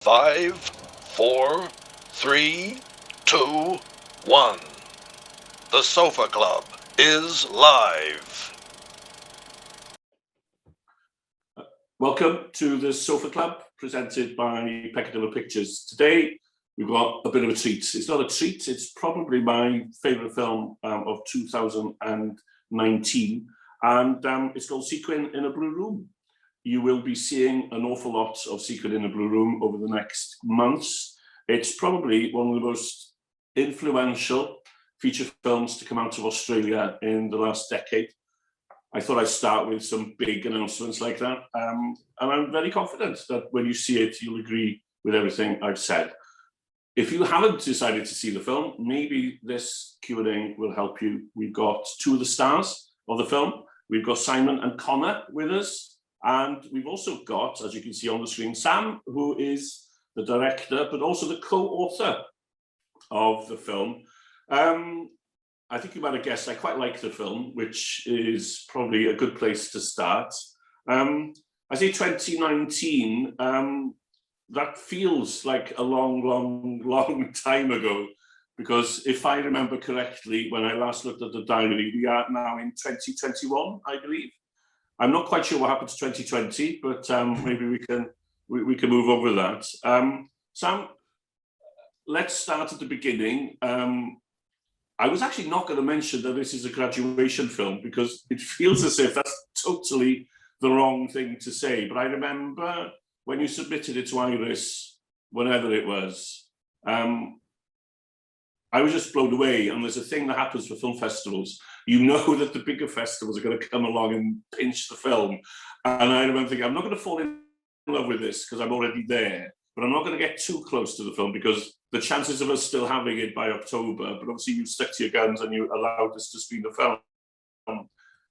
5, 4, 3, 2, 1. The Sofa Club is live. Welcome to the Sofa Club, presented by Peccadillo Pictures. Today, we've got a bit of a treat. It's not a treat, it's probably my favourite film of 2019, and it's called Sequin in a Blue Room. You will be seeing an awful lot of Sequin in a Blue Room over the next months. It's probably one of the most influential feature films to come out of Australia in the last decade. I thought I'd start with some big announcements like that. And I'm very confident that when you see it, you'll agree with everything I've said. If you haven't decided to see the film, maybe this Q&A will help you. We've got two of the stars of the film. We've got Simon and Conor with us. And we've also got, as you can see on the screen, Sam, who is the director, but also the co-author of the film. I think you might have guessed I quite like the film, which is probably a good place to start. I say 2019, that feels like a long time ago, because if I remember correctly, when I last looked at the diary, we are now in 2021, I believe. I'm not quite sure what happened to 2020, but maybe we can move over that. Sam, let's start at the beginning. I was actually not going to mention that this is a graduation film because it feels as if that's totally the wrong thing to say. But I remember when you submitted it to Iris, whenever it was, I was just blown away. And there's a thing that happens for film festivals. You know that the bigger festivals are going to come along and pinch the film. And I remember thinking, I'm not going to fall in love with this because I'm already there. But I'm not going to get too close to the film because the chances of us still having it by October, but obviously you stuck to your guns and you allowed us to screen the film.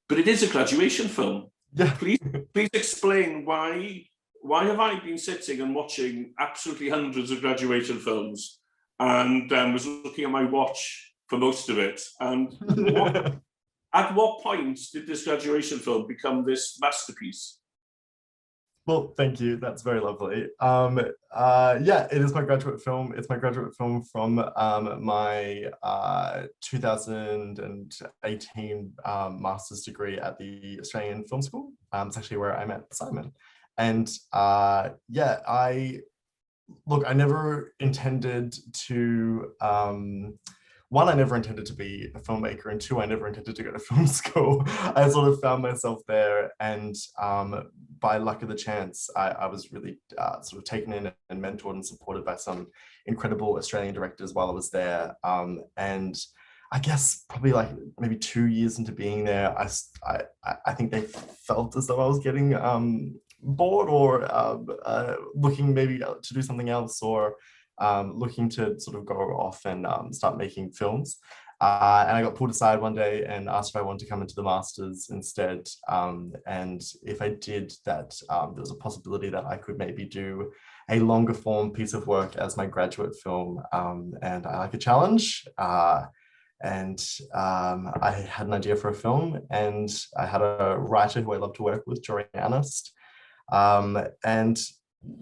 But it is a graduation film. Yeah. Please explain why have I been sitting and watching absolutely hundreds of graduation films and was looking at my watch for most of it. And at what point did this graduation film become this masterpiece? Well, thank you. That's very lovely. Yeah, it is my graduate film. It's my graduate film from my 2018 master's degree at the Australian Film School. It's actually where I met Simon. And yeah, I never intended to, one, I never intended to be a filmmaker, and two, I never intended to go to film school. I sort of found myself there, and by luck of the chance, I was really sort of taken in and mentored and supported by some incredible Australian directors while I was there. And I guess probably like maybe 2 years into being there, I think they felt as though I was getting bored or looking maybe to do something else, or looking to sort of go off and start making films. And I got pulled aside one day and asked if I wanted to come into the Masters instead. And if I did that, there was a possibility that I could maybe do a longer form piece of work as my graduate film. And I like a challenge. And I had an idea for a film, and I had a writer who I love to work with, Jory Annist. And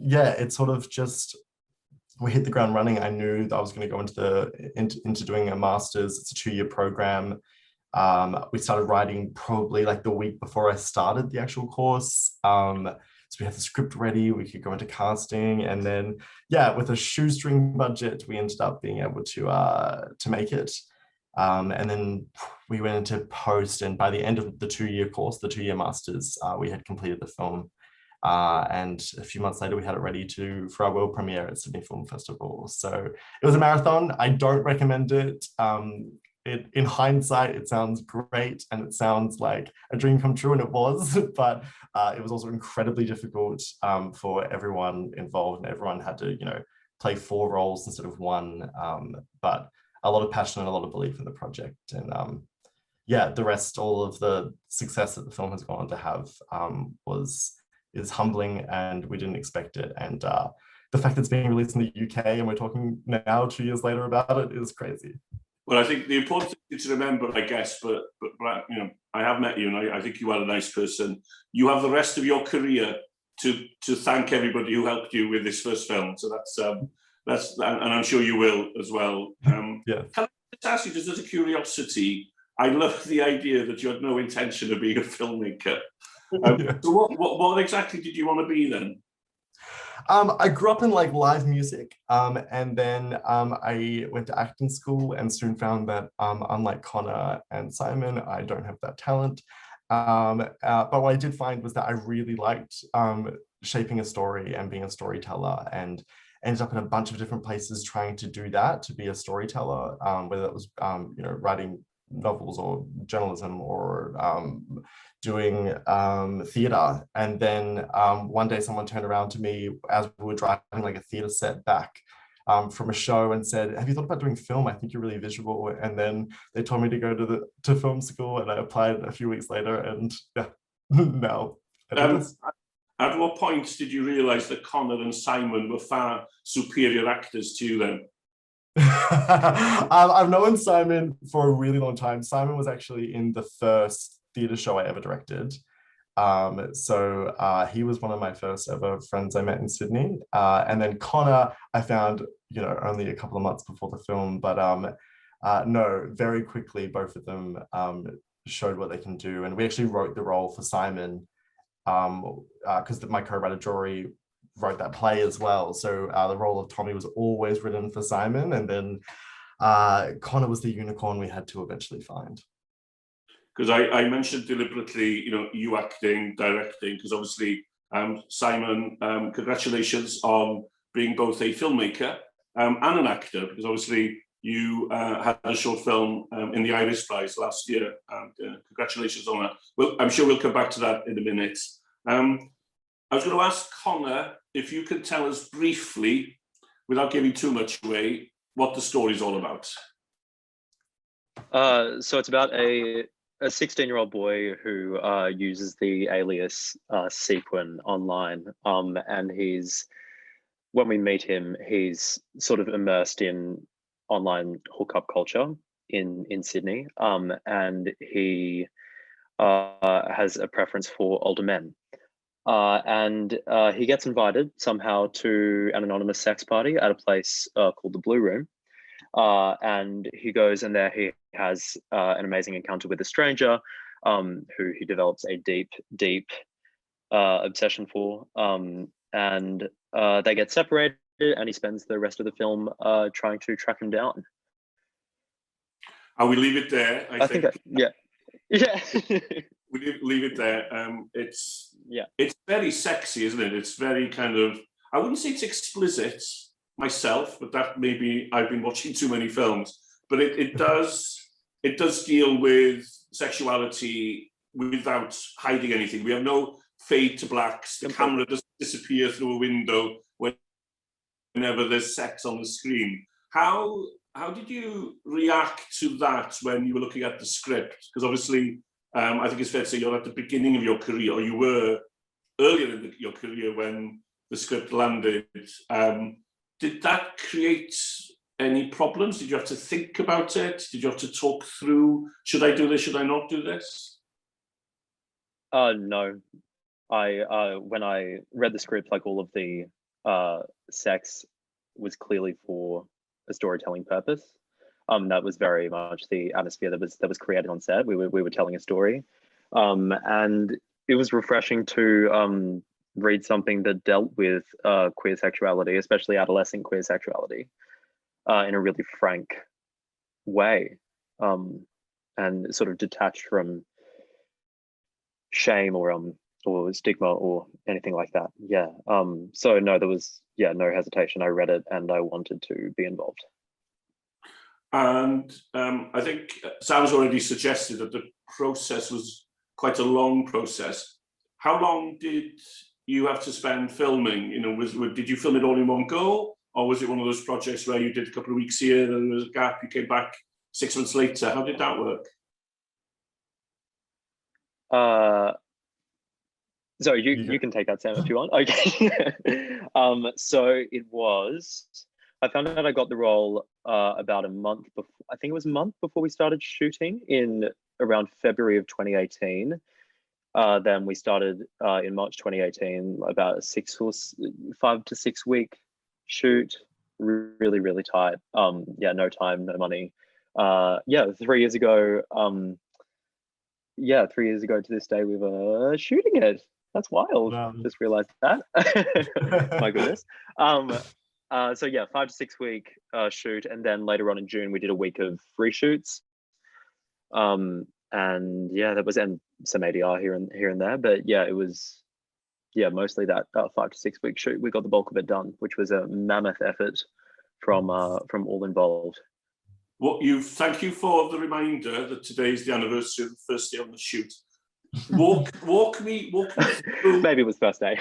yeah, it sort of just, we hit the ground running. I knew that I was going to go into doing a master's. It's a 2-year program. We started writing probably like the week before I started the actual course. So we had the script ready. We could go into casting, and then yeah, with a shoestring budget, we ended up being able to make it. And then we went into post, and by the end of the 2-year course, the 2-year masters, we had completed the film. And a few months later, we had it ready for our world premiere at Sydney Film Festival. So it was a marathon. I don't recommend it. In hindsight, it sounds great and it sounds like a dream come true, and it was, but it was also incredibly difficult for everyone involved, and everyone had to, play 4 roles instead of 1. But a lot of passion and a lot of belief in the project. And yeah, the rest, all of the success that the film has gone on to have is humbling, and we didn't expect it. And the fact that it's being released in the UK and we're talking now 2 years later about it is crazy. Well, I think the important thing to remember, I guess, but I have met you, and I think you are a nice person. You have the rest of your career to thank everybody who helped you with this first film. So that's and I'm sure you will as well. Yeah. Can I just ask you, just as a curiosity, I love the idea that you had no intention of being a filmmaker. Yeah. So what exactly did you want to be then? I grew up in like live music, and then I went to acting school and soon found that unlike Conor and Simon, I don't have that talent. But what I did find was that I really liked shaping a story and being a storyteller, and ended up in a bunch of different places trying to do that, to be a storyteller, whether that was writing novels or journalism or doing theatre. And then one day someone turned around to me as we were driving like a theatre set back from a show and said, "Have you thought about doing film? I think you're really visual." And then they told me to go to film school, and I applied a few weeks later, and yeah, now I do this. At what point did you realise that Conor and Simon were far superior actors to you then? I've known Simon for a really long time. Simon was actually in the first theatre show I ever directed. So he was one of my first ever friends I met in Sydney. And then Conor, I found, only a couple of months before the film, but no, very quickly, both of them showed what they can do. And we actually wrote the role for Simon because my co-writer Jory wrote that play as well. So the role of Tommy was always written for Simon, and then Conor was the unicorn we had to eventually find. Because I mentioned deliberately, you acting, directing, because obviously, Simon, congratulations on being both a filmmaker and an actor, because obviously you had a short film in the Iris Prize last year, and congratulations on that. Well, I'm sure we'll come back to that in a minute. I was going to ask Conor if you could tell us briefly, without giving too much away, what the story's all about. So it's about a 16-year-old boy who uses the alias Sequin online, and when we meet him, he's sort of immersed in online hookup culture in Sydney, and he has a preference for older men. And he gets invited somehow to an anonymous sex party at a place called the Blue Room. And he goes, and there he has an amazing encounter with a stranger who he develops a deep obsession for. And they get separated, and he spends the rest of the film trying to track him down. I will leave it there. I think yeah. We leave it there. It's very sexy, isn't it? It's very kind of, I wouldn't say it's explicit myself, but that maybe I've been watching too many films. But it does deal with sexuality without hiding anything. We have no fade to blacks. The camera doesn't disappear through a window whenever there's sex on the screen. How did you react to that when you were looking at the script? Because obviously, I think it's fair to say you're at the beginning of your career, or you were earlier in your career when the script landed. Did that create any problems? Did you have to think about it? Did you have to talk through, should I do this, should I not do this? No. When I read the script, like all of the sex was clearly for a storytelling purpose. That was very much the atmosphere that was created on set. We were telling a story, and it was refreshing to read something that dealt with queer sexuality, especially adolescent queer sexuality, in a really frank way, and sort of detached from shame or stigma or anything like that. Yeah. So no, there was no hesitation. I read it and I wanted to be involved. And I think Sam's already suggested that the process was quite a long process. How long did you have to spend filming? Did you film it all in one go, or was it one of those projects where you did a couple of weeks here, then there was a gap, you came back 6 months later? How did that work? So you can take that, Sam, if you want. Okay. So it was, I found out I got the role about a month before, I think it was a month before we started shooting in around February of 2018. Then we started in March 2018, about a 5 to 6 week shoot, really, really tight. Yeah, no time, no money. Yeah, 3 years ago, 3 years ago to this day, we were shooting it. That's wild. Just realized that. My goodness. So yeah, 5 to 6 week shoot, and then later on in June we did a week of reshoots. And yeah, that was, and some ADR here and there, but yeah, it was mostly that 5 to 6 week shoot. We got the bulk of it done, which was a mammoth effort from all involved. Well, thank you for the reminder that today is the anniversary of the first day on the shoot. Walk me through. Maybe it was first day.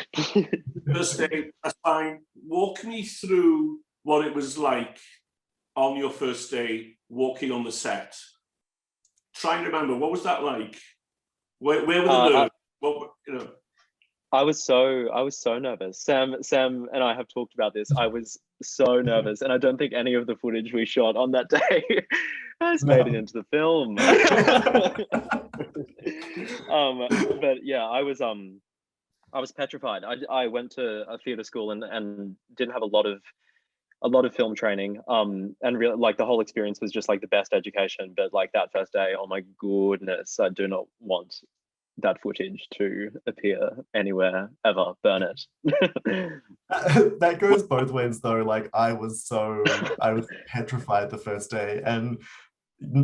First day, that's fine. Walk me through what it was like on your first day walking on the set. Try and remember, what was that like? Where were the nerves? What, you know? I was so nervous. Sam and I have talked about this. I was so nervous, and I don't think any of the footage we shot on that day has made it into the film. But yeah, I was petrified. I went to a theatre school and didn't have a lot of film training. And really, like, the whole experience was just like the best education. But like that first day, oh my goodness, I do not want that footage to appear anywhere ever. Burn it. That goes both ways though. Like I was petrified the first day, and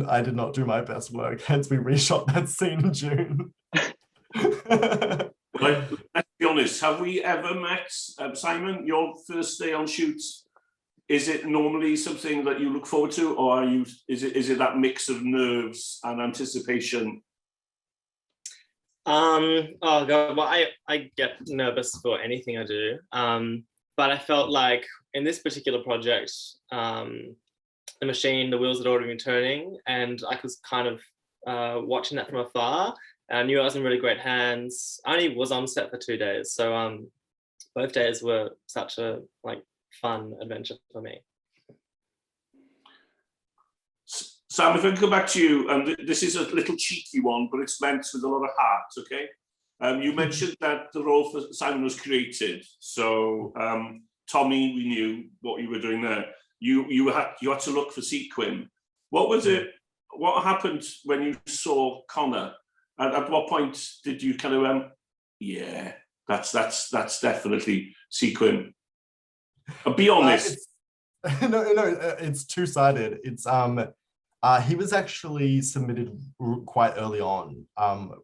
I did not do my best work, hence we reshot that scene in June. Well, let's be honest, have we ever met, Simon, your first day on shoots? Is it normally something that you look forward to, or is it that mix of nerves and anticipation? Oh god, well, I get nervous for anything I do, but I felt like in this particular project, the wheels had already been turning, and I was kind of watching that from afar, and I knew I was in really great hands. I only was on set for 2 days, so both days were such a fun adventure for me. Sam, if I can go back to you, and this is a little cheeky one, but it's meant with a lot of heart, okay? You mentioned that the role for Simon was created. So Tommy, we knew what you were doing there. You had to look for Sequin. What was it? What happened when you saw Conor? At what point did you kind of yeah, that's definitely Sequin? Be honest. No, it's two-sided. It's he was actually submitted quite early on,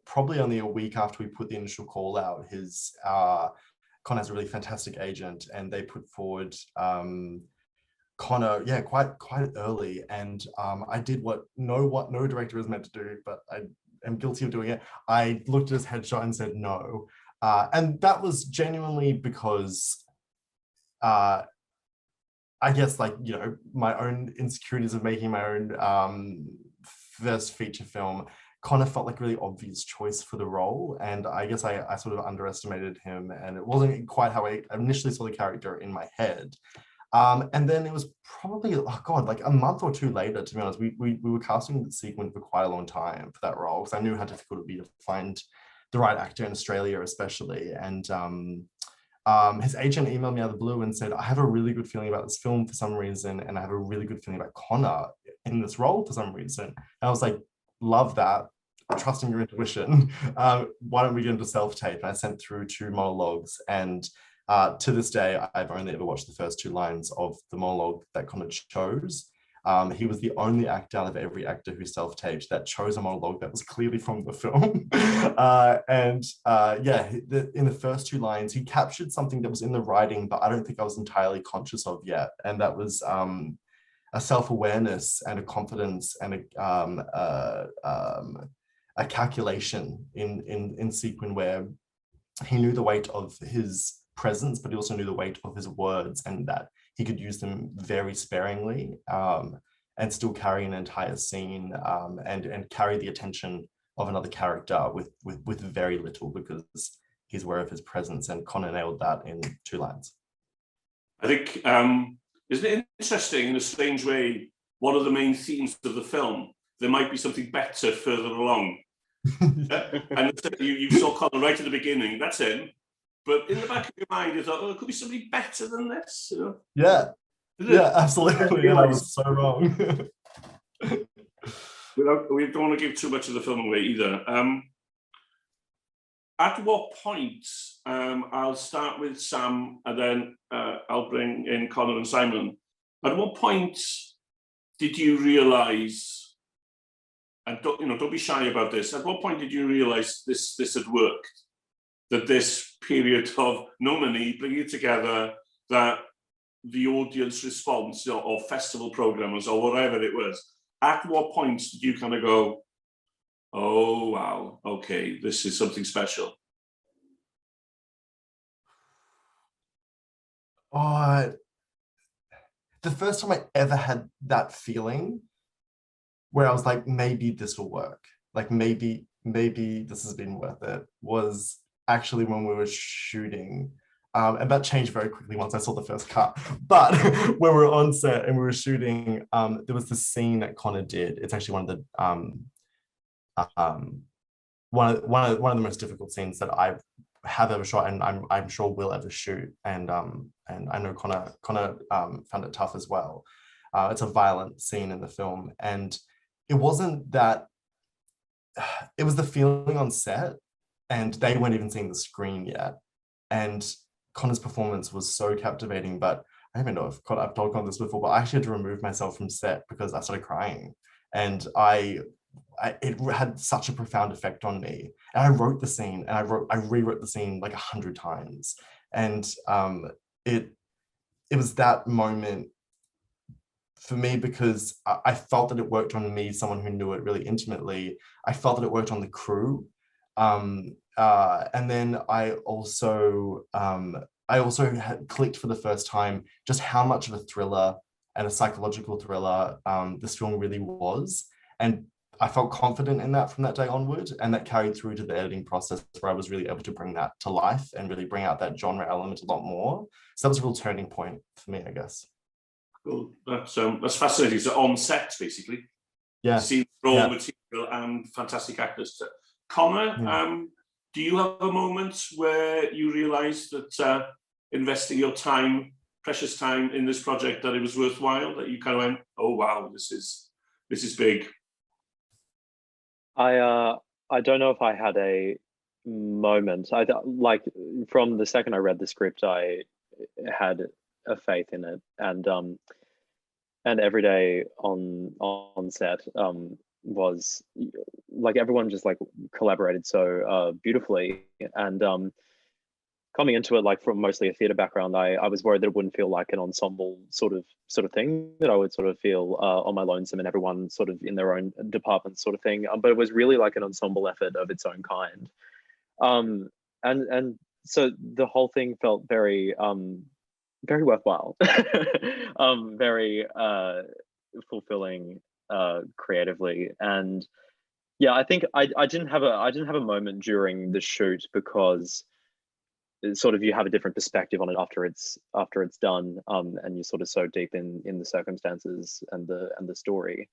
probably only a week after we put the initial call out. His Conor has a really fantastic agent, and they put forward Conor, yeah, quite early. And I did what no director is meant to do, but I am guilty of doing it. I looked at his headshot and said no, and that was genuinely because I guess, my own insecurities of making my own first feature film. Conor felt like a really obvious choice for the role, and I guess I sort of underestimated him, and it wasn't quite how I initially saw the character in my head. And then it was probably, like a month or two later, to be honest, we were casting the Sequin for quite a long time for that role, because I knew how difficult it would be to find the right actor in Australia, especially. And his agent emailed me out of the blue and said, I have a really good feeling about this film for some reason, and I have a really good feeling about Conor in this role for some reason. And I was like, love that, trusting your intuition. Why don't we get into self-tape? And I sent through 2 monologues, and to this day, I've only ever watched the first 2 lines of the monologue that Conor chose. He was the only actor out of every actor who self-taped that chose a monologue that was clearly from the film. In the first 2 lines, he captured something that was in the writing, but I don't think I was entirely conscious of yet. And that was a self-awareness and a confidence and a calculation in Sequin, where he knew the weight of his presence, but he also knew the weight of his words, and that he could use them very sparingly and still carry an entire scene and carry the attention of another character with very little, because he's aware of his presence. And Conor nailed that in 2 lines. I think, isn't it interesting, in a strange way, one of the main themes of the film, there might be something better further along. And you saw Conor right at the beginning, that's him. But in the back of your mind, you thought, oh, it could be somebody better than this, you know? Yeah, yeah, absolutely. And I was so wrong. We don't want to give too much of the film away either. At what point, I'll start with Sam and then I'll bring in Conor and Simon. At what point did you realise, and don't be shy about this, at what point did you realise this had worked? That this period of no money, bringing it together, that the audience response or festival programmers or whatever it was, at what point did you kind of go, oh, wow, okay, this is something special? Oh, the first time I ever had that feeling where I was like, maybe this will work. Like maybe this has been worth it, was actually when we were shooting. And that changed very quickly once I saw the first cut. But when we were on set and we were shooting, there was this scene that Conor did. It's actually one of the most difficult scenes that I have ever shot, and I'm sure will ever shoot. And I know Conor found it tough as well. It's a violent scene in the film, and it wasn't that. It was the feeling on set, and they weren't even seeing the screen yet. And Conor's performance was so captivating, but I don't even know if I've told Conor this before, but I actually had to remove myself from set because I started crying, and it had such a profound effect on me. And I wrote the scene, and I rewrote the scene like 100 times, and it was that moment for me because I felt that it worked on me, someone who knew it really intimately. I felt that it worked on the crew. And then I also had clicked for the first time just how much of a thriller and a psychological thriller this film really was. And I felt confident in that from that day onward, and that carried through to the editing process where I was really able to bring that to life and really bring out that genre element a lot more. So that was a real turning point for me, I guess. Cool. That's fascinating. So on set, basically. Yeah. See raw material and fantastic actors. Conor, do you have a moment where you realised that investing your time, precious time in this project, that it was worthwhile? That you kind of went, oh wow, this is big. I don't know if I had a moment. Like from the second I read the script, I had a faith in it, and every day on set was like everyone just like collaborated so beautifully. And coming into it like from mostly a theatre background, I was worried that it wouldn't feel like an ensemble sort of thing, that I would sort of feel on my lonesome and everyone sort of in their own department sort of thing. But it was really like an ensemble effort of its own kind. And so the whole thing felt very very worthwhile, very fulfilling creatively. And yeah, I think I didn't have a moment during the shoot because sort of you have a different perspective on it after it's done, and you're sort of so deep in the circumstances and the story,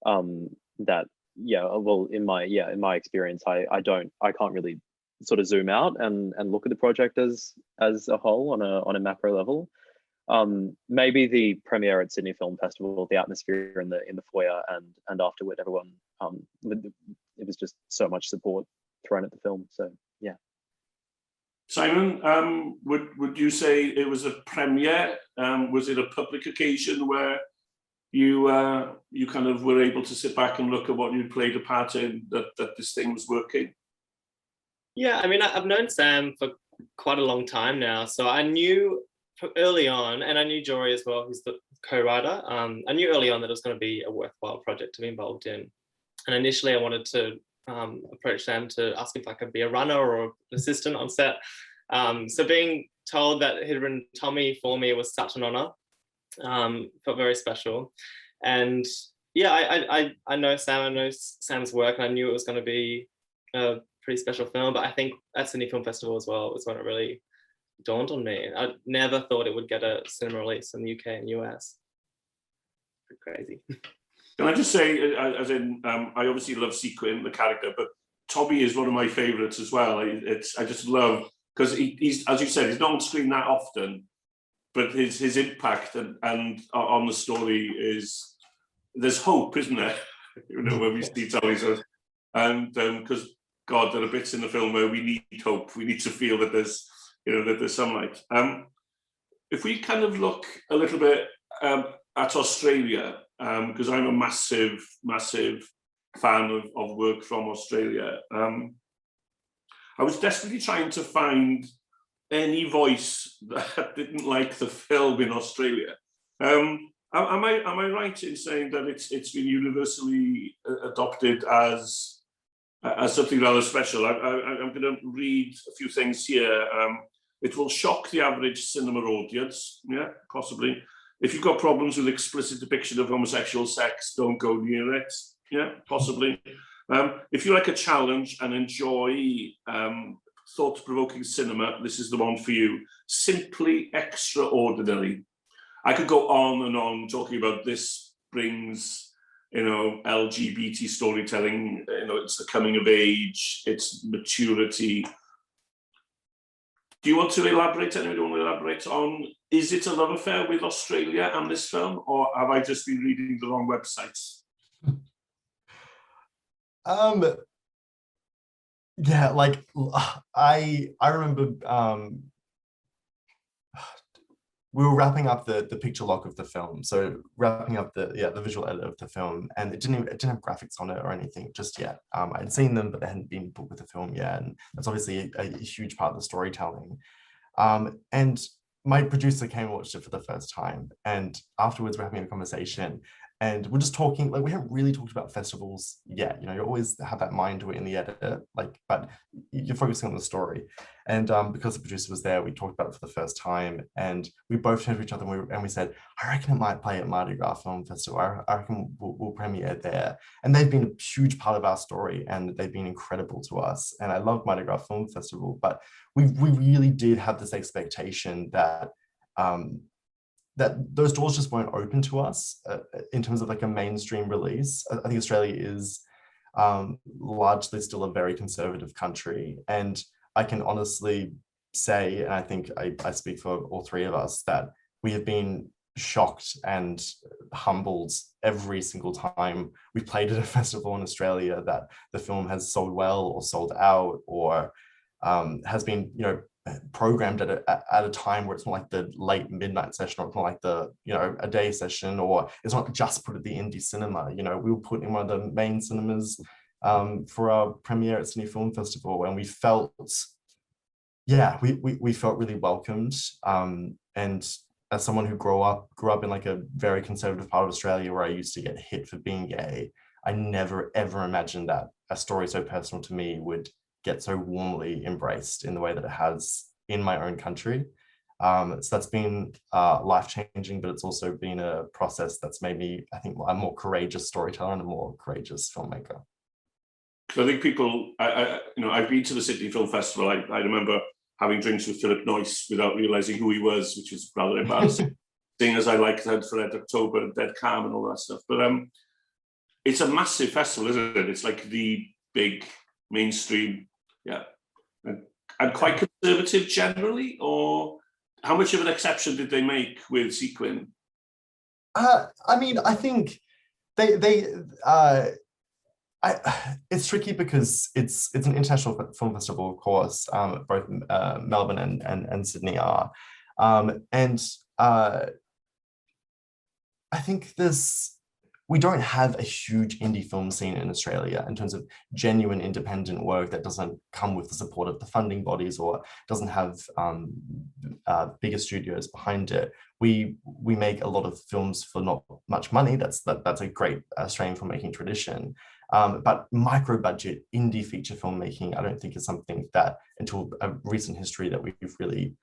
that well in my experience I can't really sort of zoom out and look at the project as a whole on a macro level. Maybe the premiere at Sydney Film Festival, the atmosphere in the foyer and afterward, everyone it was just so much support thrown at the film. So yeah. Simon, would you say it was a premiere? Was it a public occasion where you kind of were able to sit back and look at what you'd played a part in, that this thing was working? Yeah, I mean, I've known Sam for quite a long time now, so I knew early on, and I knew Jory as well, who's the co-writer. I knew early on that it was going to be a worthwhile project to be involved in. And initially I wanted to approach Sam to ask if I could be a runner or an assistant on set. So being told that he'd written Tommy for me was such an honor. Felt very special. And yeah, I know Sam, I know Sam's work, and I knew it was going to be a pretty special film, but I think at Sydney Film Festival as well was when it really dawned on me. I never thought it would get a cinema release in the UK and US. Pretty crazy. Can I just say, as in, I obviously love Sequin, the character, but Toby is one of my favourites as well. I just love, because he's, as you said, he's not on screen that often, but his impact and on the story is, there's hope, isn't there? When we see Toby, and because God, there are bits in the film where we need hope. We need to feel that there's, that there's some light. If we kind of look a little bit at Australia, because I'm a massive fan of work from Australia. I was desperately trying to find any voice that didn't like the film in Australia. Am I right in saying that it's been universally adopted as something rather special? I'm going to read a few things here. It will shock the average cinema audience, yeah, possibly. If you've got problems with explicit depiction of homosexual sex, don't go near it. Yeah, possibly. If you like a challenge and enjoy thought-provoking cinema, this is the one for you. Simply extraordinary. I could go on and on talking about this brings, LGBT storytelling, it's the coming of age, it's maturity. Do you want to elaborate? Anyone want to elaborate on, is it a love affair with Australia and this film, or have I just been reading the wrong websites? Yeah, like I remember we were wrapping up the picture lock of the film, so wrapping up the visual edit of the film, and it didn't have graphics on it or anything just yet. I'd seen them, but they hadn't been put with the film yet, and that's obviously a huge part of the storytelling. And my producer came and watched it for the first time, and afterwards we're having a conversation, and we're just talking, like, we haven't really talked about festivals yet. You always have that mind to it in the edit, but you're focusing on the story. And because the producer was there, we talked about it for the first time, and we both turned to each other and we said, I reckon it might play at Mardi Gras Film Festival. I reckon we'll premiere there. And they've been a huge part of our story, and they've been incredible to us. And I love Mardi Gras Film Festival, but we really did have this expectation that that those doors just weren't open to us in terms of like a mainstream release. I think Australia is largely still a very conservative country. And I can honestly say, and I think I speak for all three of us, that we have been shocked and humbled every single time we've played at a festival in Australia that the film has sold well or sold out, or has been, programmed at a time where it's not like the late midnight session, or it's not like the a day session, or it's not just put at the indie cinema. We were put in one of the main cinemas for our premiere at Sydney Film Festival, and we felt we felt really welcomed. And as someone who grew up in like a very conservative part of Australia where I used to get hit for being gay, I never ever imagined that a story so personal to me would get so warmly embraced in the way that it has in my own country. So that's been life-changing, but it's also been a process that's made me, I think, a more courageous storyteller and a more courageous filmmaker. I think people, I've been to the Sydney Film Festival. I remember having drinks with Philip Noyce without realising who he was, which was rather embarrassing, seeing as I liked Red October and Dead Calm and all that stuff. But it's a massive festival, isn't it? It's like the big mainstream, and quite conservative generally, or how much of an exception did they make with Sequin? I think it's tricky because it's an international film festival, of course. Both Melbourne and Sydney are, and I think we don't have a huge indie film scene in Australia in terms of genuine independent work that doesn't come with the support of the funding bodies or doesn't have bigger studios behind it. We make a lot of films for not much money. That's a great Australian filmmaking tradition. But micro budget indie feature filmmaking, I don't think is something that until a recent history that we've really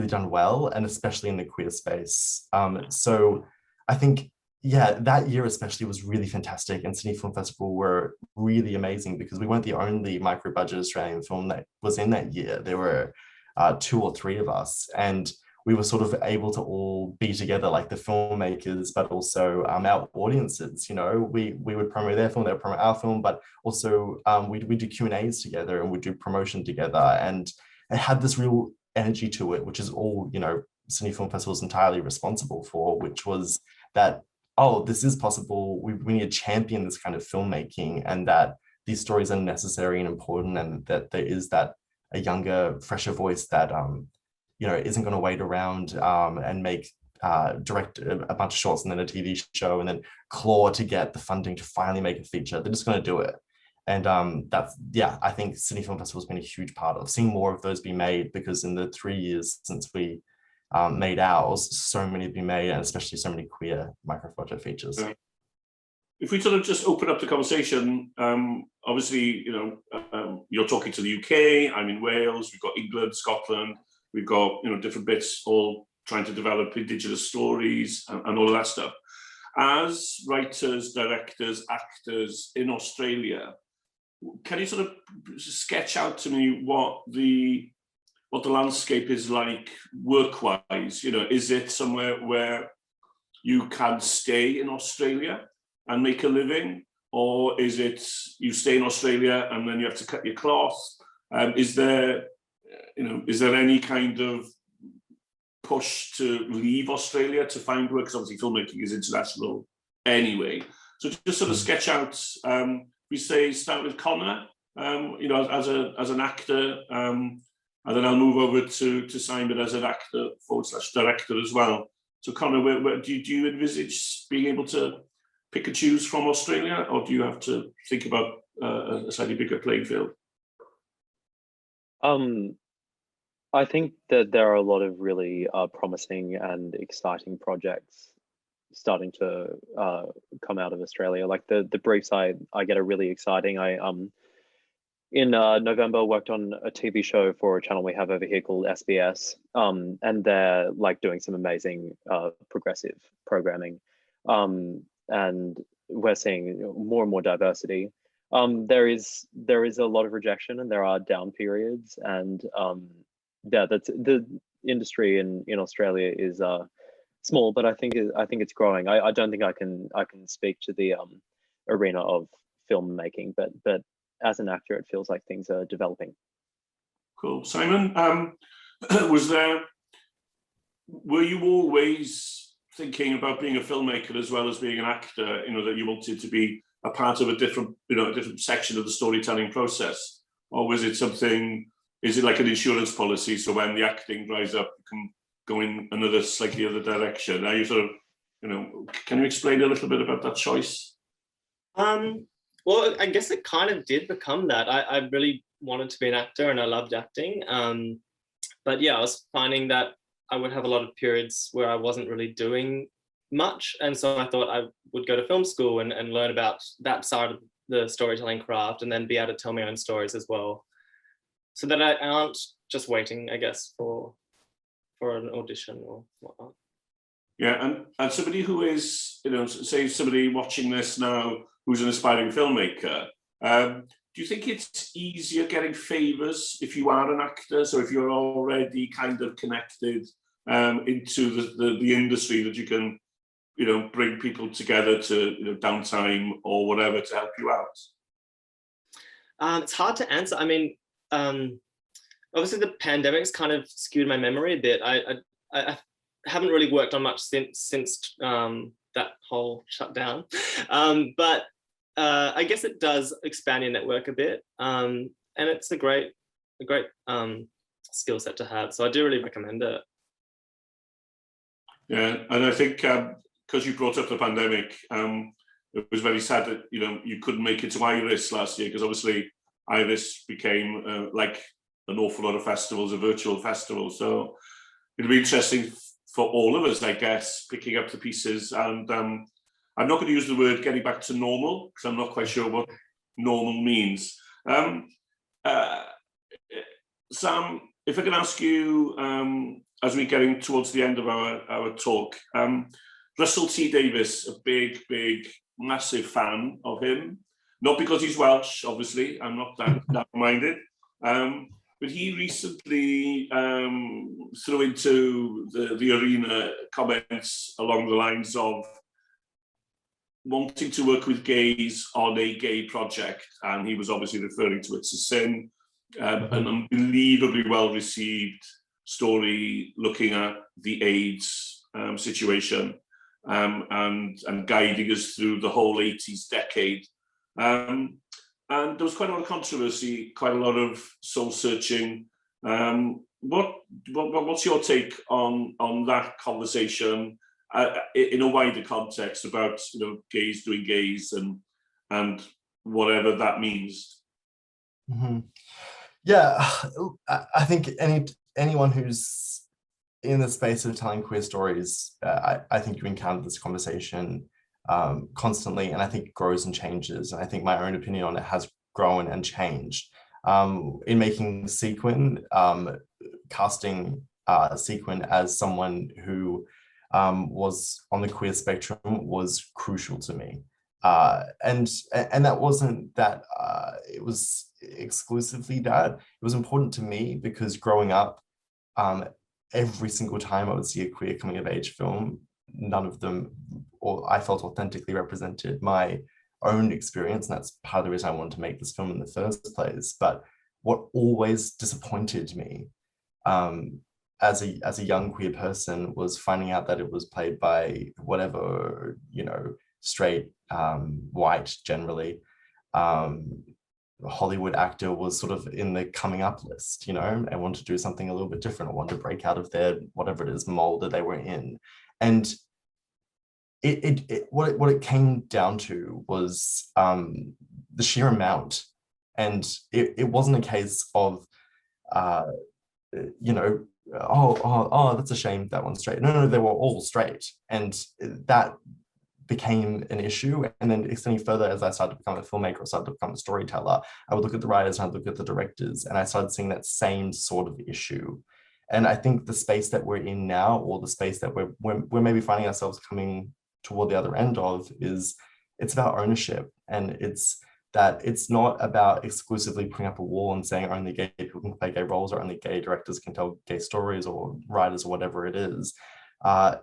done well, and especially in the queer space. So I think, that year especially was really fantastic, and Sydney Film Festival were really amazing because we weren't the only micro-budget Australian film that was in that year. There were 2 or 3 of us, and we were sort of able to all be together, like the filmmakers, but also our audiences. You know, we would promote their film, they would promote our film, but also we do Q&As together and we do promotion together, and it had this real energy to it, which is all, you know, Sydney Film Festival is entirely responsible for, which was that, oh, this is possible. We need to champion this kind of filmmaking, and that these stories are necessary and important, and that there is that a younger, fresher voice that you know, isn't going to wait around and direct a bunch of shorts and then a TV show and then claw to get the funding to finally make a feature. They're just going to do it. And that's, yeah, I think Sydney Film Festival has been a huge part of seeing more of those be made, because in the 3 years since we made ours, so many have been made, and especially so many queer micro project features. If we sort of just open up the conversation, obviously, you know, you're talking to the UK, I'm in Wales, we've got England, Scotland, we've got, you know, different bits all trying to develop Indigenous stories and all of that stuff. As writers, directors, actors in Australia, can you sort of sketch out to me what the landscape is like work-wise? You know, is it somewhere where you can stay in Australia and make a living, or is it you stay in Australia and then you have to cut your cloth? Is there any kind of push to leave Australia to find work? Because obviously filmmaking is international anyway. So just sort of sketch out. We say start with Conor, you know, as an actor, and then I'll move over to Simon as an actor / director as well. So Conor, where do you envisage being able to pick and choose from Australia, or do you have to think about a slightly bigger playing field? I think that there are a lot of really promising and exciting projects starting to come out of Australia. Like the briefs I get are really exciting. I in November worked on a TV show for a channel we have over here called SBS, and they're like doing some amazing progressive programming, and we're seeing more and more diversity. There is a lot of rejection, and there are down periods, and yeah, that's the industry in Australia is small, but I think it's growing. I don't think I can speak to the arena of filmmaking, but as an actor, it feels like things are developing. Cool. Simon, were you always thinking about being a filmmaker as well as being an actor, you know, that you wanted to be a part of a different section of the storytelling process? Or was it something, is it like an insurance policy, so when the acting dries up, you can go in another slightly other direction? Are you sort of, you know, can you explain a little bit about that choice? Well, I guess it kind of did become that. I really wanted to be an actor and I loved acting. But yeah, I was finding that I would have a lot of periods where I wasn't really doing much. And so I thought I would go to film school and learn about that side of the storytelling craft, and then be able to tell my own stories as well. So that I aren't just waiting, I guess, for an audition or whatnot. Yeah, and somebody who is, you know, say somebody watching this now who's an aspiring filmmaker, do you think it's easier getting favours if you are an actor? So if you're already kind of connected into the industry, that you can, you know, bring people together to, you know, downtime or whatever to help you out? It's hard to answer. I mean, obviously the pandemic's kind of skewed my memory a bit. I haven't really worked on much since that whole shutdown, but I guess it does expand your network a bit, and it's a great skill set to have. So I do really recommend it. Yeah, and I think because you brought up the pandemic, it was very sad that, you know, you couldn't make it to Iris last year, because obviously Iris became like an awful lot of festivals, a virtual festival. So it'll be interesting for all of us, I guess, picking up the pieces. And I'm not going to use the word getting back to normal, because I'm not quite sure what normal means. Sam, if I can ask you, as we're getting towards the end of our talk, Russell T Davies, a big, massive fan of him. Not because he's Welsh, obviously, I'm not that minded. but he recently threw into the arena comments along the lines of wanting to work with gays on a gay project, and he was obviously referring to It's a Sin, an unbelievably well-received story looking at the AIDS situation and guiding us through the whole 80s decade. And there was quite a lot of controversy, quite a lot of soul searching. What's your take on that conversation in a wider context about gays doing gays and whatever that means? Yeah, I think anyone who's in the space of telling queer stories, I think you encounter this conversation constantly, and I think it grows and changes. And I think my own opinion on it has grown and changed. In making Sequin, casting Sequin as someone who was on the queer spectrum was crucial to me. And that wasn't that it was exclusively that. It was important to me because growing up, every single time I would see a queer coming of age film, none of them, or I felt authentically represented my own experience. And that's part of the reason I wanted to make this film in the first place. But what always disappointed me as a young queer person was finding out that it was played by whatever, straight, white generally, Hollywood actor was sort of in the coming up list, and wanted to do something a little bit different. I wanted to break out of their, whatever it is, mold that they were in. And what it came down to was the sheer amount. And it wasn't a case of, oh, that's a shame that one's straight. No, they were all straight. And that became an issue. And then extending further, as I started to become a filmmaker, I started to become a storyteller, I would look at the writers and I'd look at the directors, and I started seeing that same sort of issue. And I think the space that we're in now, or the space that we're maybe finding ourselves coming toward the other end of, is it's about ownership. And it's not about exclusively putting up a wall and saying only gay people can play gay roles, or only gay directors can tell gay stories, or writers, or whatever it is.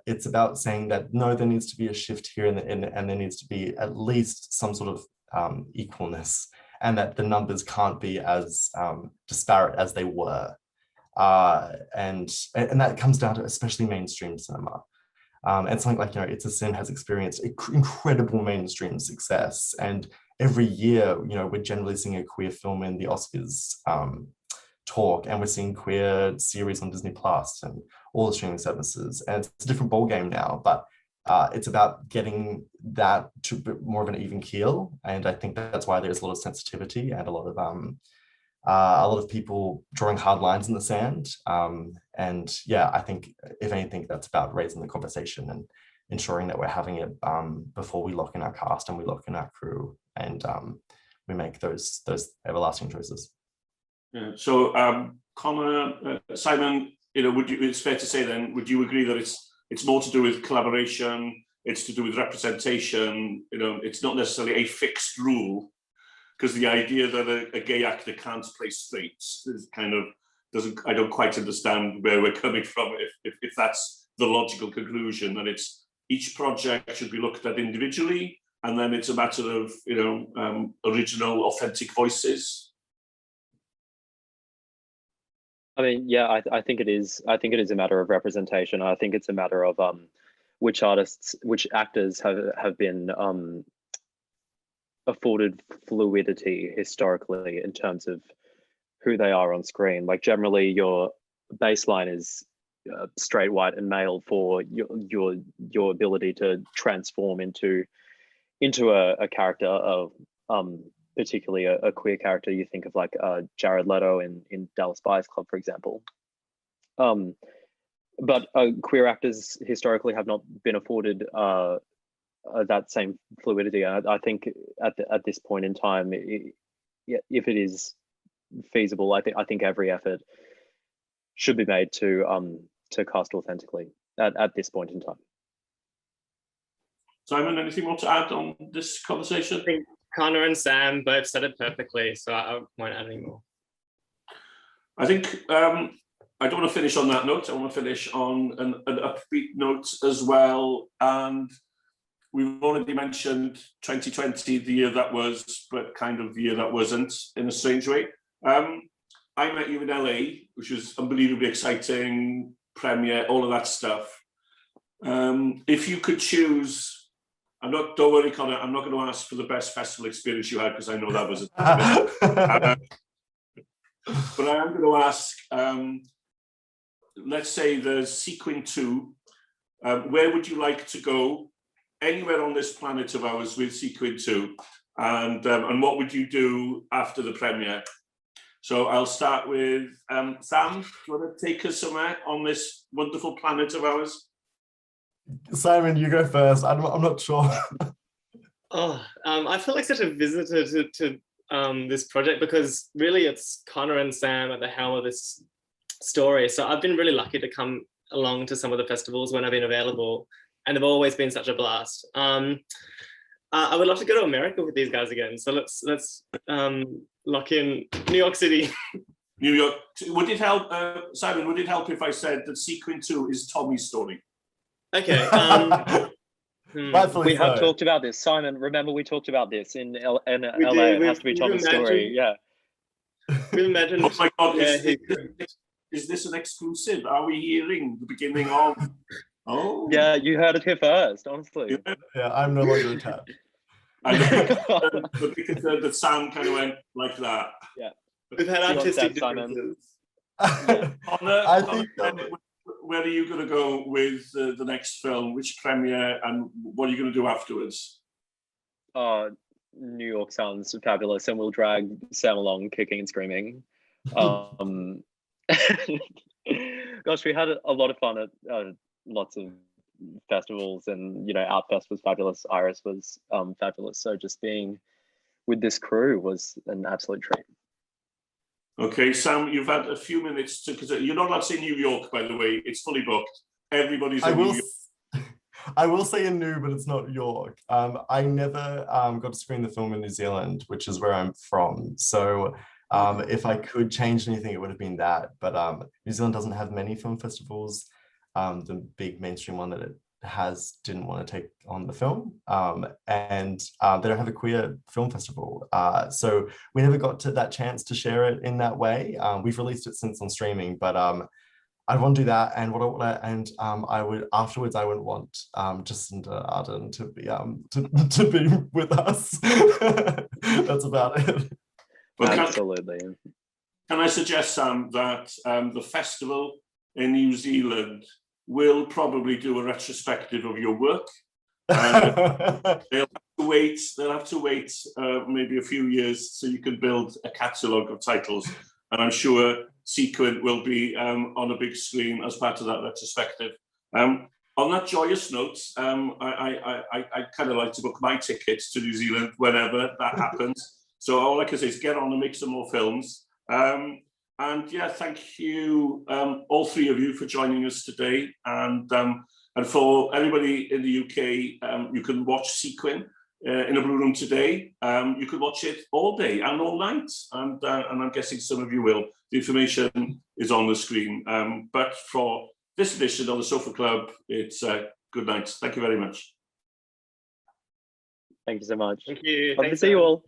It's about saying that, no, there needs to be a shift here, and there needs to be at least some sort of equalness, and that the numbers can't be as disparate as they were. And that comes down to especially mainstream cinema. And something like, It's a Sin has experienced incredible mainstream success. And every year, we're generally seeing a queer film in the Oscars talk, and we're seeing queer series on Disney Plus and all the streaming services. And it's a different ballgame now, but it's about getting that to more of an even keel. And I think that's why there's a lot of sensitivity and a lot of people drawing hard lines in the sand. And yeah, I think if anything, that's about raising the conversation and ensuring that we're having it before we lock in our cast and we lock in our crew, and we make those everlasting choices. Yeah. So, Conor, Simon, it's fair to say then, would you agree that it's more to do with collaboration, it's to do with representation, it's not necessarily a fixed rule, because the idea that a gay actor can't play straight is kind of I don't quite understand where we're coming from if that's the logical conclusion, that it's each project should be looked at individually, and then it's a matter of, original, authentic voices. I mean, yeah, I think it is. I think it is a matter of representation. I think it's a matter of which actors have been afforded fluidity historically in terms of who they are on screen. Like, generally, your baseline is straight, white, and male for your ability to transform into a character of particularly a queer character. You think of like Jared Leto in Dallas Buyers Club, for example. But queer actors historically have not been afforded that same fluidity. I think at this point in time, if it is feasible, I think every effort should be made to cast authentically at this point in time. Simon, anything more to add on this conversation? I think Conor and Sam both said it perfectly, so I won't add any more. I think I don't want to finish on that note. I want to finish on an upbeat note as well. And we've already mentioned 2020, the year that was, but kind of the year that wasn't, in a strange way. I met you in LA, which was unbelievably exciting, premiere, all of that stuff. If you could choose, don't worry, Conor, I'm not going to ask for the best festival experience you had, because I know that was but I am going to ask, let's say there's Sequin 2, where would you like to go? Anywhere on this planet of ours with Sequin 2, and what would you do after the premiere? So I'll start with Sam. Do you want to take us somewhere on this wonderful planet of ours? Simon, you go first. I'm not sure. I feel like such a visitor to this project, because really it's Conor and Sam at the helm of this story. So I've been really lucky to come along to some of the festivals when I've been available, and they've always been such a blast. I would love to go to America with these guys again. So let's lock in New York City. New York. Would it help, Simon? Would it help if I said that Sequin 2 is Tommy's story? Okay. We have talked about this, Simon. Remember, we talked about this in LA. It has to be Tommy's story. Yeah. We imagine. Oh my God! Is this an exclusive? Are we hearing the beginning of? Oh. Yeah, you heard it here first. Honestly. Yeah, I'm no longer attached. And the big concern that Sam kind of went like that. Yeah. We've had artistic differences. I think. Where are you going to go with the next film? Which premiere, and what are you going to do afterwards? New York sounds fabulous, and we'll drag Sam along kicking and screaming. Gosh, we had a lot of fun at lots of festivals, and Outfest was fabulous, Iris was fabulous. So just being with this crew was an absolute treat. Okay, Sam, you've had a few minutes because you're not allowed to say New York, by the way. It's fully booked. Everybody's in New York. I will say in New, but it's not York. I never got to screen the film in New Zealand, which is where I'm from. So if I could change anything, it would have been that. But New Zealand doesn't have many film festivals. The big mainstream one that it has didn't want to take on the film, and they don't have a queer film festival, so we never got to that chance to share it in that way. We've released it since on streaming, but I want to do that, and I would afterwards. I would want Jacinda Ardern to be with us. That's about it. Well, absolutely. Can I suggest, Sam, that the festival in New Zealand will probably do a retrospective of your work. They'll have to wait maybe a few years so you can build a catalogue of titles. And I'm sure Sequin will be on a big screen as part of that retrospective. On that joyous note, I kind of like to book my tickets to New Zealand whenever that happens. So all I can say is get on and make some more films. And yeah, thank you, all three of you, for joining us today. And for everybody in the UK, you can watch Sequin in a Blue Room today. You could watch it all day and all night, and I'm guessing some of you will. The information is on the screen. But for this edition of the Sofa Club, it's good night. Thank you very much. Thank you so much. Thank you. Hope to see you all.